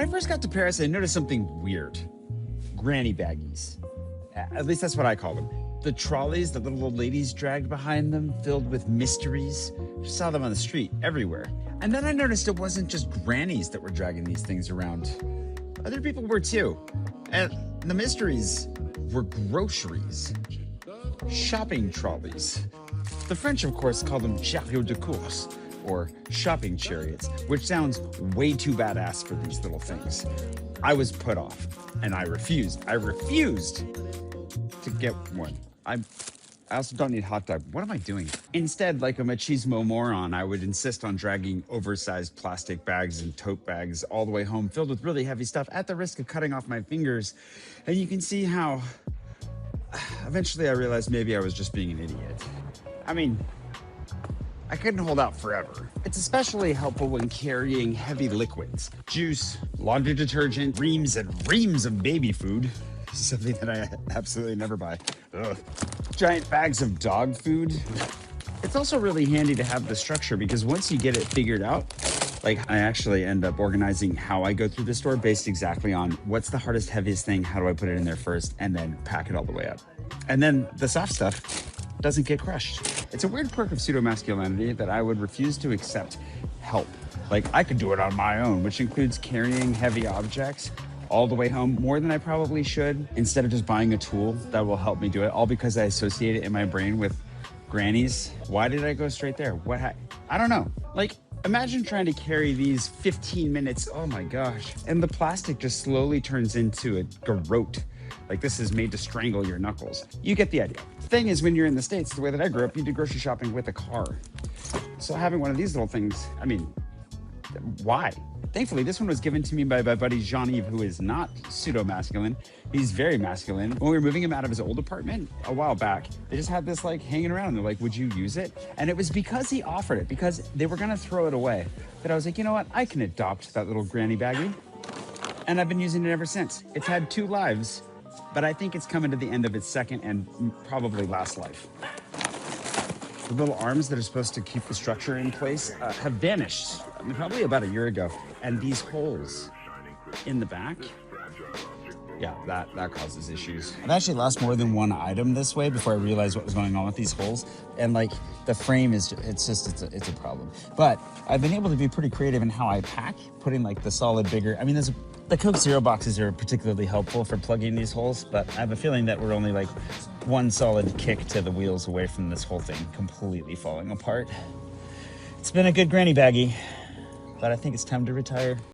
I first got to Paris, I noticed something weird. Granny baggies. At least that's what I call them. The trolleys that little old ladies dragged behind them, filled with mysteries. I saw them on the street everywhere. And then I noticed it wasn't just grannies that were dragging these things around. Other people were too. And the mysteries were groceries. Shopping trolleys. The French, of course, call them chariots de course, or shopping chariots, which sounds way too badass for these little things. I was put off, and I refused. I refused to get one. I also don't need hot dog. What am I doing? Instead, like a machismo moron, I would insist on dragging oversized plastic bags and tote bags all the way home filled with really heavy stuff at the risk of cutting off my fingers. And you can see how eventually I realized maybe I was just being an idiot. I mean, I couldn't hold out forever. It's especially helpful when carrying heavy liquids. Juice, laundry detergent, reams and reams of baby food. Something that I absolutely never buy. Ugh. Giant bags of dog food. It's also really handy to have the structure because once you get it figured out, like I actually end up organizing how I go through the store based exactly on what's the hardest, heaviest thing, how do I put it in there first, and then pack it all the way up. And then the soft stuff doesn't get crushed. It's a weird quirk of pseudo-masculinity that I would refuse to accept help. Like I could do it on my own, which includes carrying heavy objects all the way home more than I probably should, instead of just buying a tool that will help me do it, all because I associate it in my brain with grannies. Why did I go straight there? I don't know. Like, imagine trying to carry these 15 minutes, oh my gosh, and the plastic just slowly turns into a garrote. Like this is made to strangle your knuckles. You get the idea. The thing is, when you're in the States, the way that I grew up, you did grocery shopping with a car. So having one of these little things, I mean, why? Thankfully, this one was given to me by my buddy Jean-Yves, who is not pseudo-masculine. He's very masculine. When we were moving him out of his old apartment a while back, they just had this like hanging around. They're like, would you use it? And it was because he offered it, because they were gonna throw it away, that I was like, you know what? I can adopt that little granny baggie. And I've been using it ever since. It's had 2 lives, but I think it's coming to the end of its second and probably last life. The little arms that are supposed to keep the structure in place have vanished, probably about a year ago. And these holes in the back, yeah, that causes issues. I've actually lost more than one item this way before I realized what was going on with these holes. And like the frame is, it's a problem. But I've been able to be pretty creative in how I pack, putting like the solid bigger, I mean, the Coke Zero boxes are particularly helpful for plugging these holes, but I have a feeling that we're only like one solid kick to the wheels away from this whole thing completely falling apart. It's been a good granny baggie, but I think it's time to retire.